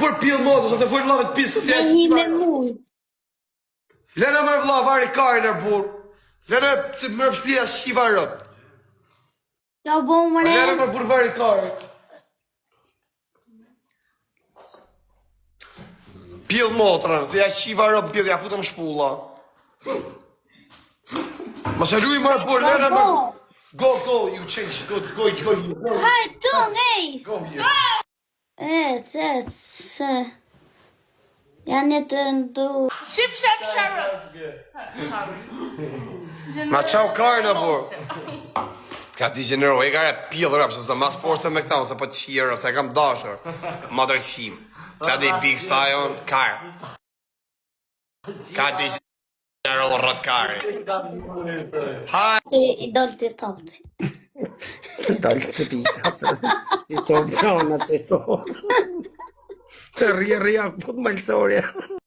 për pjellë moto, sa të fërë lavet pisë, Me hi me mujë. Lene më vla vari karin e bur. Lene që më shpia shiva rëp. Qa bo mëre? Lene më bur vari karin. Pjellë motrën, se ja shiva rëp pjellë, ja futëm shpulla. Ma se luj më bur, lene më... Go, you change, go here. Hajt, tung, ej! Go here. Se. Janë të ndu... Ship chef Sharon. Ma qau karin e bur. Ka ti gjenero, e ka e pjellë rëp, se s'da mas forse me këta, ose po të qirë, se kam dashër. Ma dërshim. Qa di big sajon, karë. Ka ti gjenero rët kari. I dollë të tapë. Dollë të pikat. Si to zona, si to. Rria, po të malsoria.